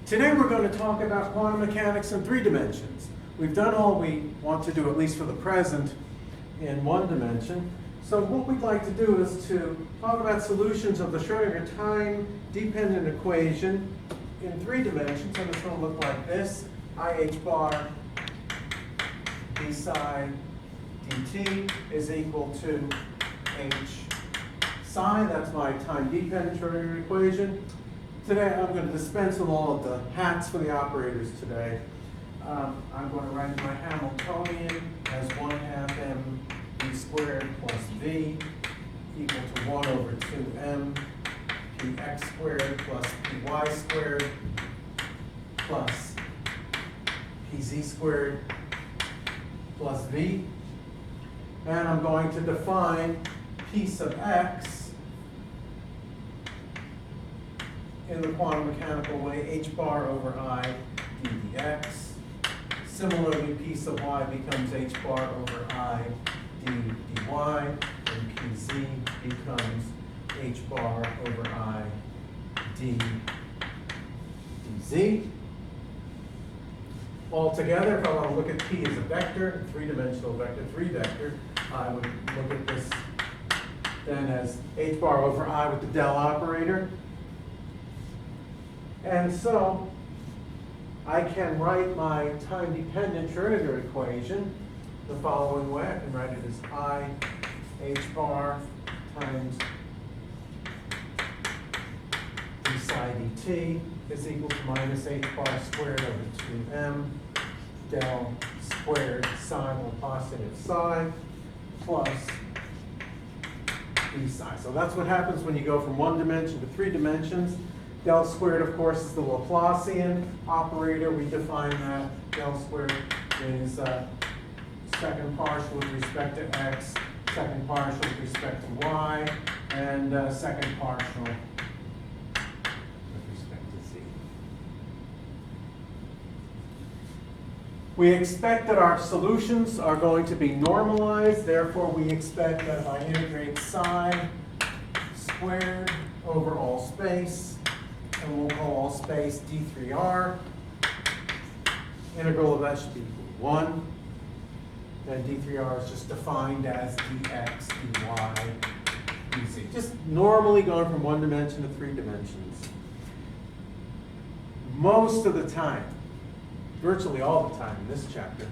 Today we're going to talk about quantum mechanics in 3 dimensions. We've done all we want to do, at least for the present, in 1 dimension. So what we'd like to do is to talk about solutions of the Schrodinger time-dependent equation in 3 dimensions. And it's going to look like this. IH bar d psi dt is equal to h psi. That's my time-dependent Schrodinger equation. Today I'm going to dispense with all of the hats for the operators today. I'm going to write my Hamiltonian as 1/2 m v squared plus v equal to 1 over 2m px squared plus py squared plus pz squared plus v. And I'm going to define p sub x in the quantum mechanical way, h bar over I d dx. Similarly, p sub y becomes h bar over I d dy, and pz becomes h bar over I d dz. Altogether, if I want to look at p as a vector, a 3-dimensional vector, 3 vector, I would look at this then as h bar over I with the del operator. And so I can write my time-dependent Schrodinger equation the following way. I can write it as I h bar times d psi dt is equal to minus h bar squared over 2m del squared psi or positive psi plus d psi. So that's what happens when you go from 1 dimension to 3 dimensions. Del squared, of course, is the Laplacian operator. We define that. Del squared is second partial with respect to x, second partial with respect to y, and second partial with respect to z. We expect that our solutions are going to be normalized. Therefore, we expect that if I integrate psi squared over all space, and we'll call all space d3r. Integral of that should be equal to 1. Then d3r is just defined as dx, dy, dz. Just normally going from 1 dimension to 3 dimensions. Most of the time, virtually all the time in this chapter,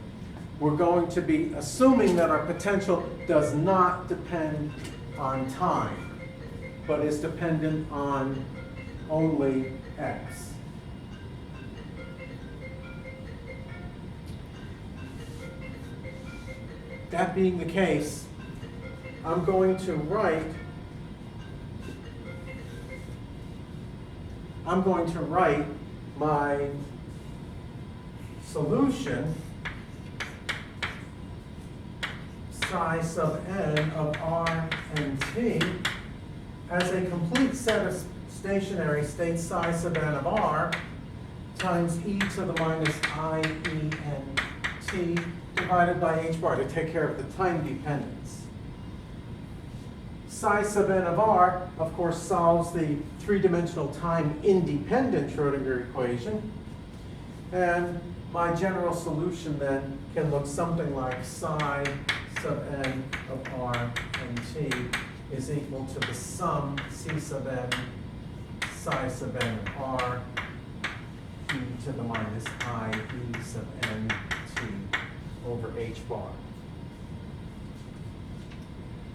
we're going to be assuming that our potential does not depend on time, but is dependent on only x. That being the case, I'm going to write my solution psi sub n of r and t as a complete set of stationary state psi sub n of r times e to the minus I e n t divided by h bar to take care of the time dependence. Psi sub n of r, of course, solves the 3-dimensional time independent Schrodinger equation. And my general solution then can look something like psi sub n of r and t is equal to the sum c sub n psi sub n of r e to the minus I e sub n t over h bar.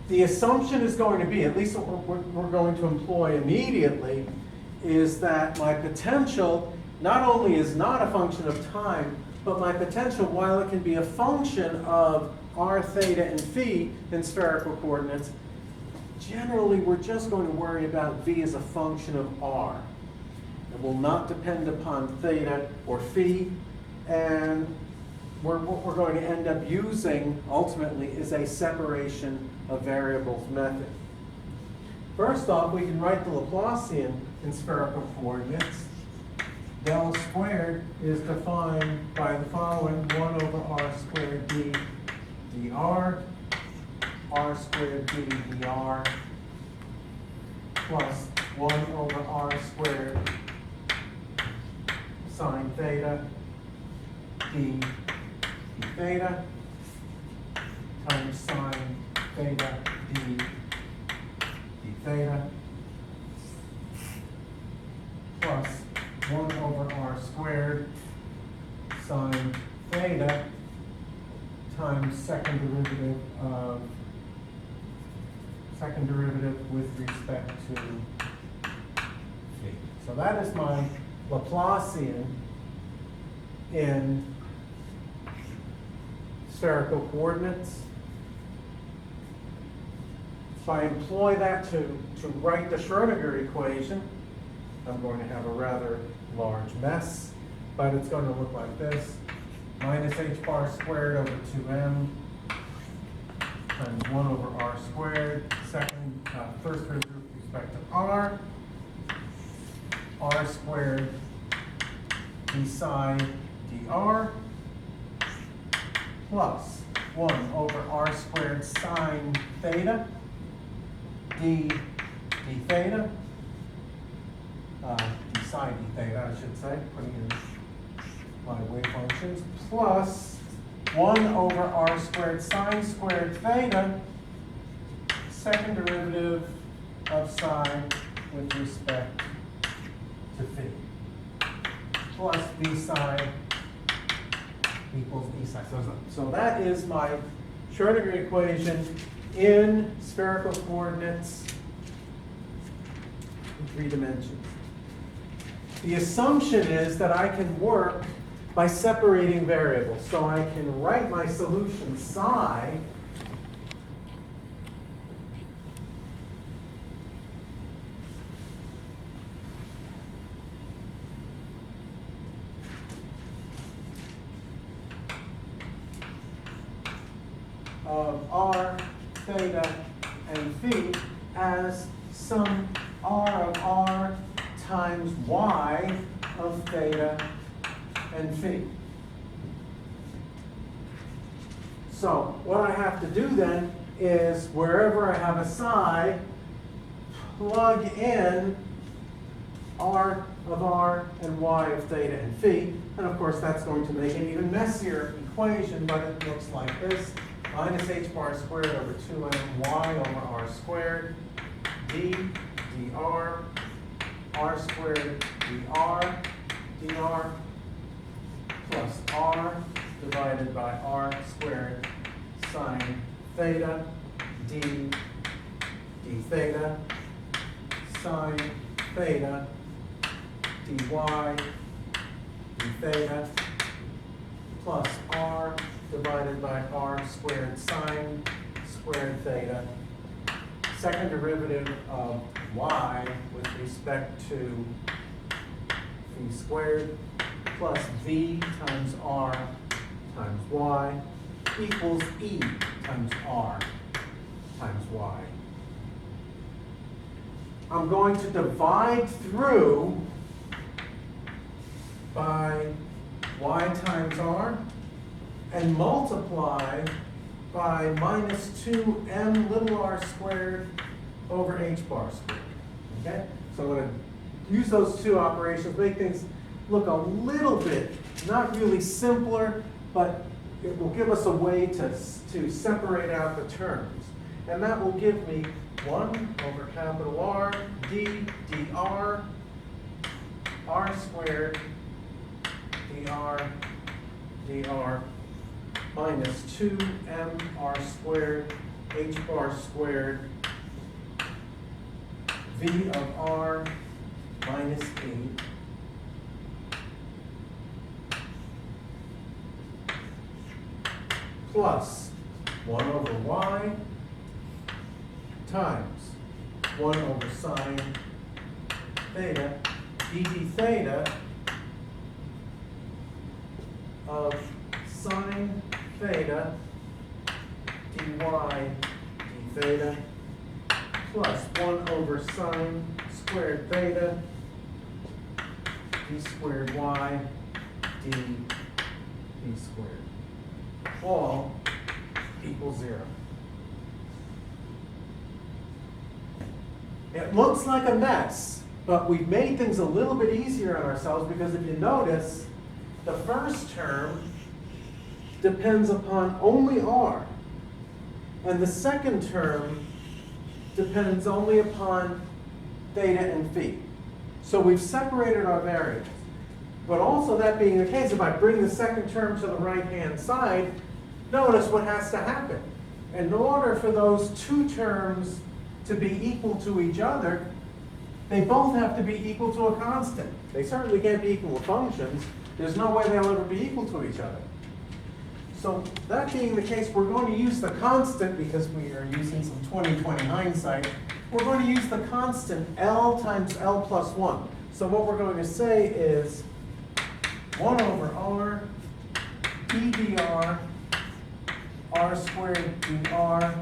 The assumption is going to be, at least what we're going to employ immediately, is that my potential not only is not a function of time, but my potential, while it can be a function of r, theta, and phi in spherical coordinates, generally we're just going to worry about v as a function of r. It will not depend upon theta or phi, and what we're going to end up using ultimately is a separation of variables method. First off, we can write the Laplacian in spherical coordinates. Del squared is defined by the following: 1 over r squared d dr, r squared d dr, plus 1 over r squared sine theta d theta times sine theta d theta plus 1 over r squared sine theta times second derivative with respect to phi. So that is my Laplacian in spherical coordinates. If I employ that to write the Schrodinger equation, I'm going to have a rather large mess, but it's going to look like this. Minus h bar squared over 2m times 1 over r squared. First derivative with respect to r squared d psi dr plus 1 over r squared sine theta d theta, d psi d theta, I should say, putting in my wave functions, plus 1 over r squared sine squared theta, second derivative of psi with respect to phi, plus b psi equals e psi. So that is my Schrodinger equation in spherical coordinates in 3 dimensions. The assumption is that I can work by separating variables. So I can write my solution psi of r, theta, and phi as some r of r times y of theta and phi. So what I have to do then is wherever I have a psi, plug in r of r and y of theta and phi. And of course that's going to make an even messier equation, but it looks like this. Minus h bar squared over 2m y over r squared d dr r squared dr plus r divided by r squared sine theta d theta sine theta dy d theta plus r divided by r squared sine squared theta, second derivative of y with respect to phi squared plus v times r times y equals e times r times y. I'm going to divide through by y times r and multiply by minus 2m little r squared over h bar squared. Okay? So I'm going to use those two operations, make things look a little bit, not really simpler, but it will give us a way to separate out the terms. And that will give me 1 over capital R d dr r squared dr minus 2m r squared h bar squared v of r minus e plus 1 over y times 1 over sine theta d theta of sine theta dy d theta plus 1 over sine squared theta d squared y d squared, all equals 0. It looks like a mess, But we've made things a little bit easier on ourselves because if you notice, the first term depends upon only r. And the second term depends only upon theta and phi. So we've separated our variables. But also that being the case, if I bring the second term to the right-hand side, notice what has to happen. In order for those two terms to be equal to each other, they both have to be equal to a constant. They certainly can't be equal to functions. There's no way they'll ever be equal to each other. So that being the case, we're going to use the constant, because we are using some 20/20 hindsight, we're going to use the constant L times L plus 1. So what we're going to say is 1 over R d dr, R squared dr,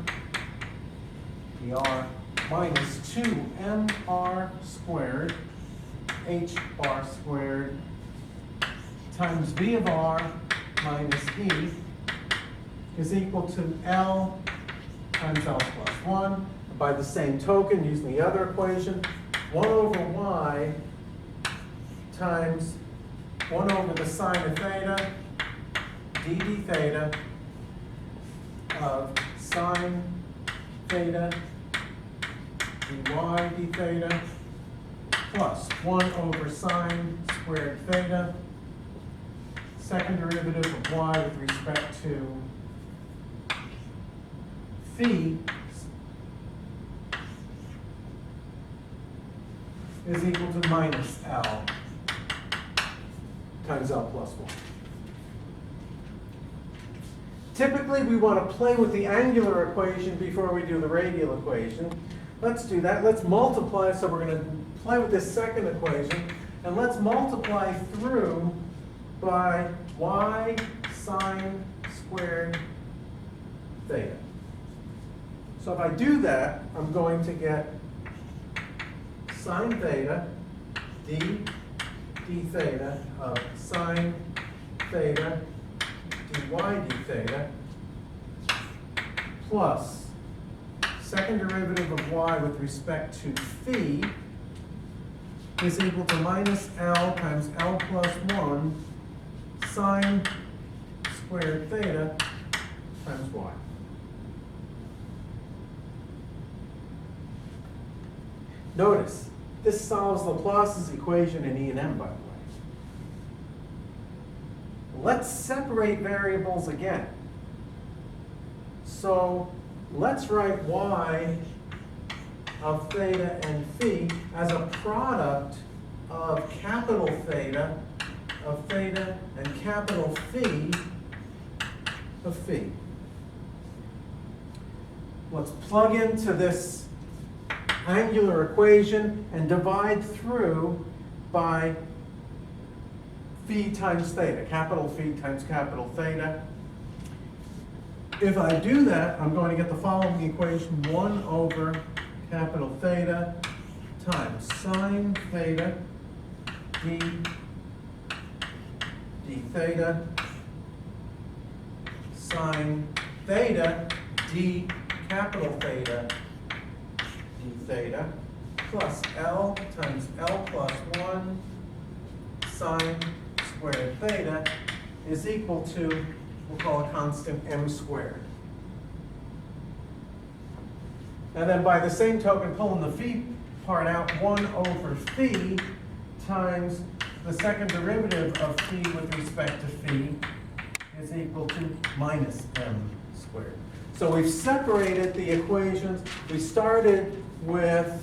dr, minus 2mr squared h bar squared times v of r minus e is equal to L times L plus 1. By the same token, using the other equation, 1 over y times 1 over the sine of theta, d theta of sine theta dy d theta plus 1 over sine squared theta, second derivative of y with respect to phi is equal to minus L times L plus 1. Typically, we want to play with the angular equation before we do the radial equation. Let's do that. Let's multiply. So we're going to play with this second equation. And let's multiply through by y sine squared theta. So if I do that, I'm going to get sine theta d theta of sine theta dy d theta plus second derivative of y with respect to phi is equal to minus L times L plus 1 sine squared theta times y. Notice, this solves Laplace's equation in E and M, by the way. Let's separate variables again. So let's write y of theta and phi as a product of capital theta of theta and capital phi of phi. Let's plug into this angular equation and divide through by phi times theta, capital Phi times capital theta. If I do that, I'm going to get the following equation: 1 over capital theta times sine theta d theta sine theta d capital theta d theta plus L times L plus 1 sine squared theta is equal to, we'll call a constant m squared. And then by the same token, pulling the phi part out, 1 over phi times the second derivative of phi with respect to phi is equal to minus m squared. So we've separated the equations. We started with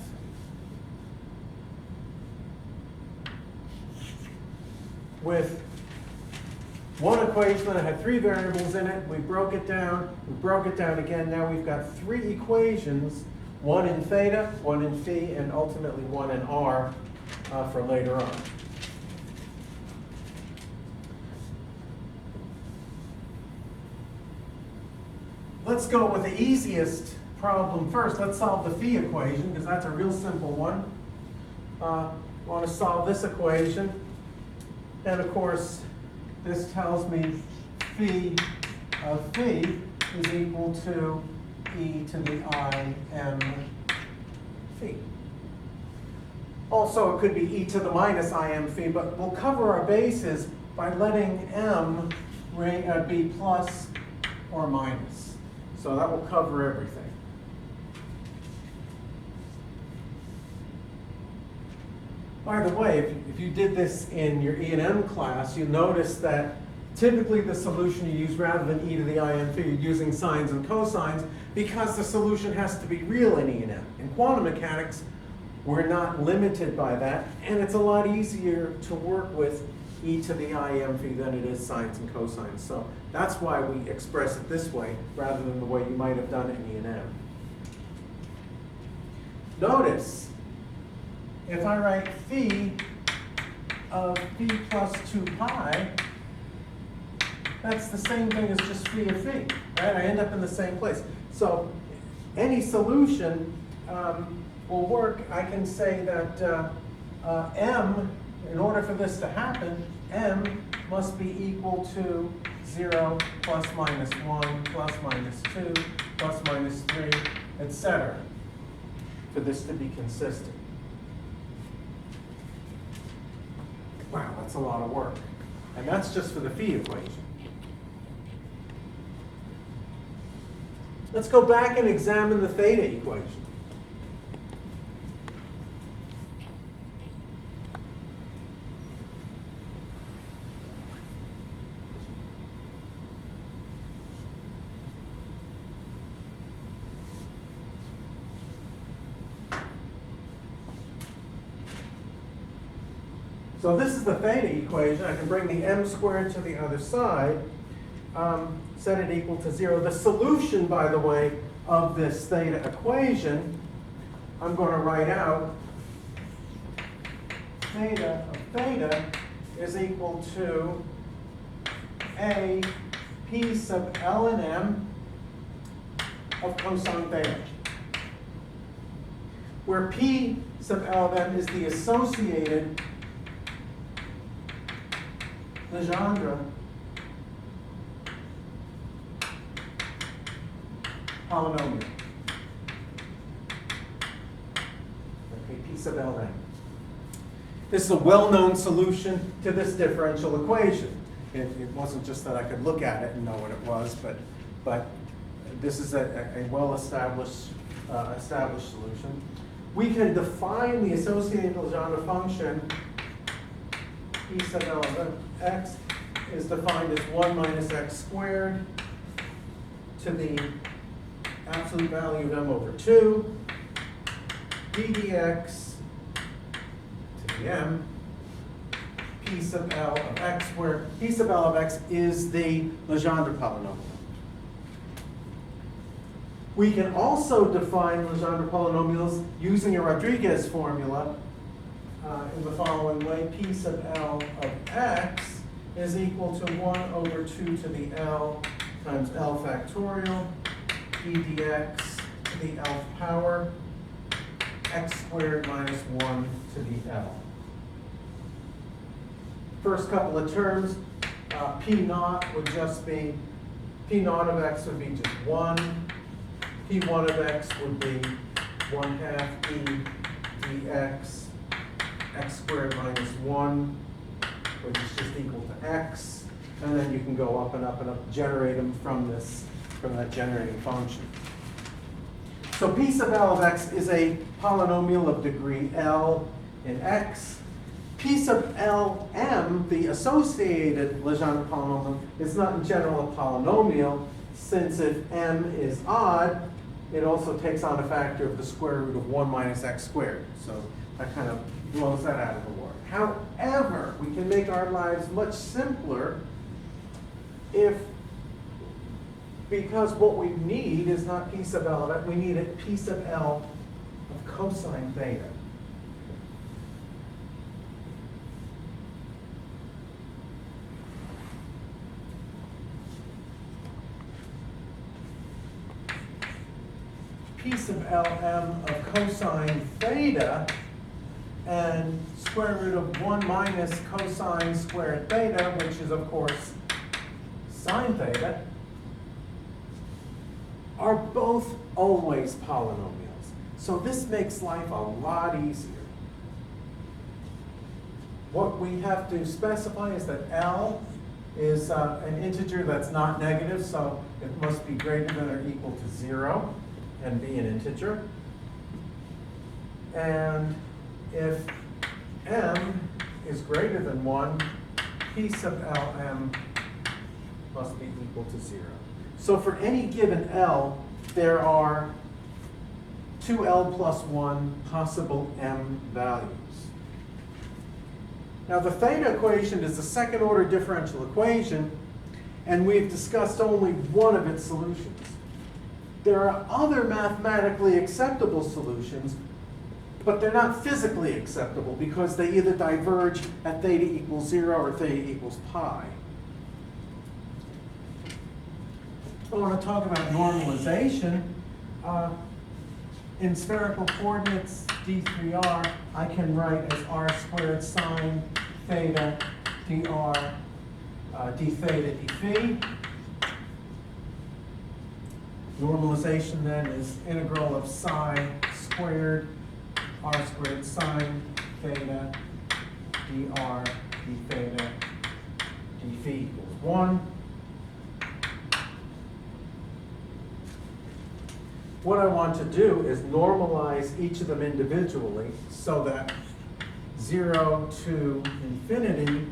one equation that had 3 variables in it. We broke it down. We broke it down again. Now we've got 3 equations, 1 in theta, 1 in phi, and ultimately 1 in r for later on. Let's go with the easiest problem first. Let's solve the phi equation, because that's a real simple one. I want to solve this equation. And of course, this tells me phi of phi is equal to e to the I m phi. Also, it could be e to the minus im phi, but we'll cover our bases by letting m be plus or minus. So that will cover everything. By the way, if you did this in your E and M class, you'll notice that typically the solution you use rather than e to the im phi, you're using sines and cosines because the solution has to be real in E and M. In quantum mechanics, we're not limited by that, and it's a lot easier to work with e to the im phi than it is sines and cosines. So that's why we express it this way rather than the way you might have done it in E and M. Notice, if I write phi of phi plus 2 pi, that's the same thing as just phi of phi, right? I end up in the same place. So any solution will work. I can say that m, in order for this to happen, m must be equal to 0 plus minus 1 plus minus 2 plus minus 3, etc., for this to be consistent. Wow, that's a lot of work. And that's just for the phi equation. Let's go back and examine the theta equation. So this is the theta equation. I can bring the m squared to the other side, set it equal to 0. The solution, by the way, of this theta equation, I'm going to write out theta of theta is equal to a p sub ln m of cosine theta, where p sub ln m is the associated Legendre polynomial. Okay, p sub ln. This is a well-known solution to this differential equation. It wasn't just that I could look at it and know what it was, but this is a well-established established solution. We can define the associated Legendre function p sub ln x is defined as 1 minus x squared to the absolute value of m over 2 ddx to the m p sub l of x, where p sub l of x is the Legendre polynomial. We can also define Legendre polynomials using a Rodriguez formula in the following way. P sub l of x is equal to 1 over 2 to the l times l factorial e dx to the lth power x squared minus 1 to the l. First couple of terms, p naught would just be, p naught of x would be just 1, p1 of x would be 1/2 e dx x squared minus 1, which is just equal to x, and then you can go up and up and up, generate them from that generating function. So p sub l of x is a polynomial of degree L in x. P sub L m, the associated Legendre polynomial, is not in general a polynomial, since if m is odd, it also takes on a factor of the square root of 1 minus x squared. So that kind of blows that out of the water. However, we can make our lives much simpler because what we need is not p sub l of x, we need it p sub l of cosine theta. P sub lm of cosine theta and square root of 1 minus cosine squared theta, which is of course sine theta, are both always polynomials. So this makes life a lot easier. what we have to specify is that L is an integer that's not negative, so it must be greater than or equal to 0 and be an integer. And if m is greater than 1, p sub Lm must be equal to 0. So for any given L, there are 2L plus 1 possible m values. Now the theta equation is the second order differential equation, and we've discussed only one of its solutions. There are other mathematically acceptable solutions, but they're not physically acceptable because they either diverge at theta equals 0 or theta equals pi. I want to talk about normalization. In spherical coordinates, d3r, I can write as r squared sine theta dr d theta d phi. Normalization then is integral of psi squared r squared sine theta dr d theta d phi equals 1. What I want to do is normalize each of them individually so that 0 to infinity,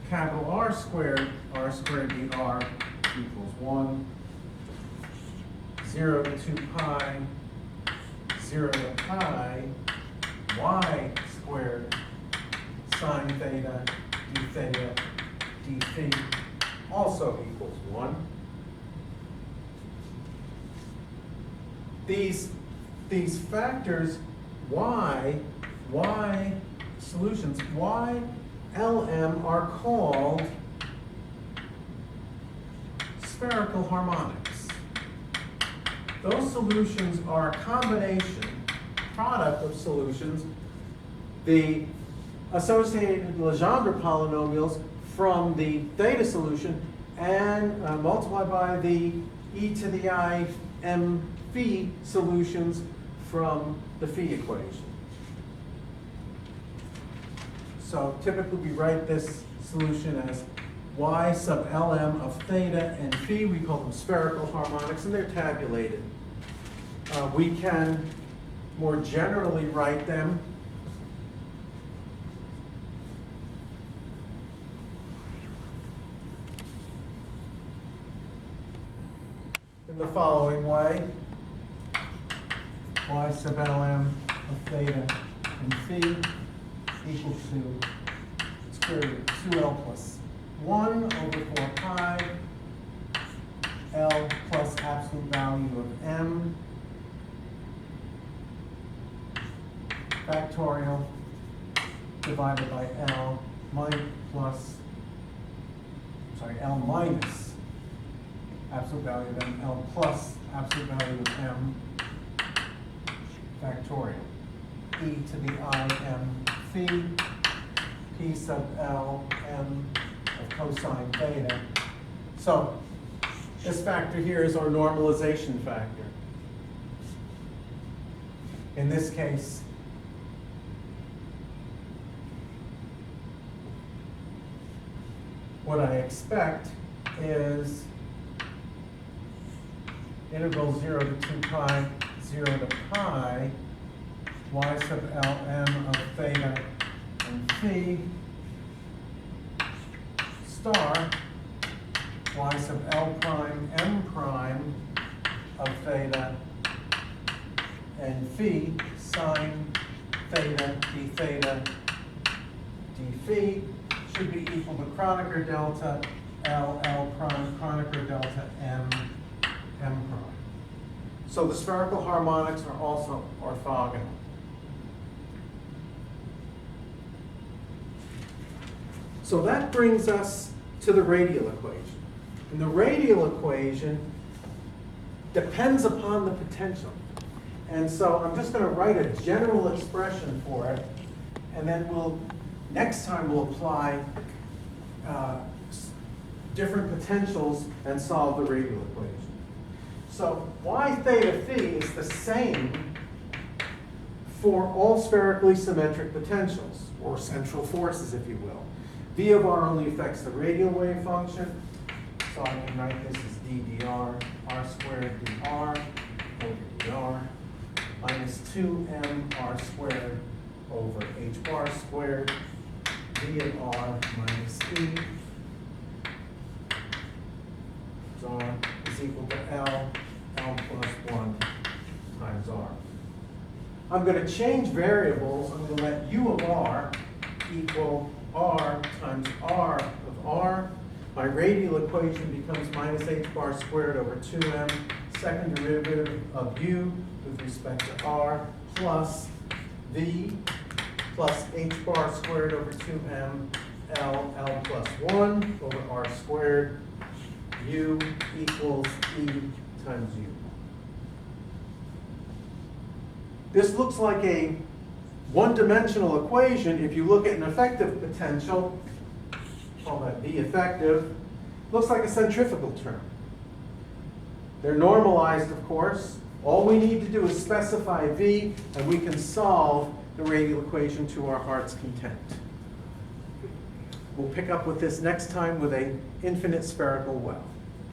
capital R squared dr equals 1. 0 to 2 pi, 0 to pi, y squared sine theta d phi also equals 1. These factors, y solutions, y, Lm are called spherical harmonics. Those solutions are a combination, product of solutions, the associated Legendre polynomials from the theta solution and multiplied by the e to the I m phi solutions from the phi equation. So typically we write this solution as y sub Lm of theta and phi. We call them spherical harmonics, and they're tabulated. We can more generally write them in the following way. Y sub Lm of theta and phi equals to square root 2L plus 1 over 4 pi L plus absolute value of m factorial divided by L L minus absolute value of m, L plus absolute value of m factorial, e to the I m phi, p sub L m of cosine theta. So this factor here is our normalization factor. In this case, what I expect is integral 0 to 2 pi, 0 to pi, y sub Lm of theta and phi, star, y sub L prime m prime of theta and phi, sine theta d phi, should be equal to Kronecker delta L prime, Kronecker delta m prime. So the spherical harmonics are also orthogonal. So that brings us to the radial equation. And the radial equation depends upon the potential. And so I'm just going to write a general expression for it, and then next time we'll apply different potentials and solve the radial equation. So y theta phi is the same for all spherically symmetric potentials, or central forces, if you will. V of r only affects the radial wave function, so I can write this as d dr, r squared dr over dr, minus 2m r squared over h bar squared, v of r minus e, r is equal to L plus 1 times r. I'm going to change variables. I'm going to let u of r equal r times r of r. My radial equation becomes minus h bar squared over 2m, second derivative of u with respect to r, plus v plus h bar squared over 2m, L plus 1 over r squared, u equals e times u. This looks like a one-dimensional equation. If you look at an effective potential, call that V effective, looks like a centrifugal term. They're normalized, of course. All we need to do is specify V, and we can solve the radial equation to our heart's content. We'll pick up with this next time with an infinite spherical well.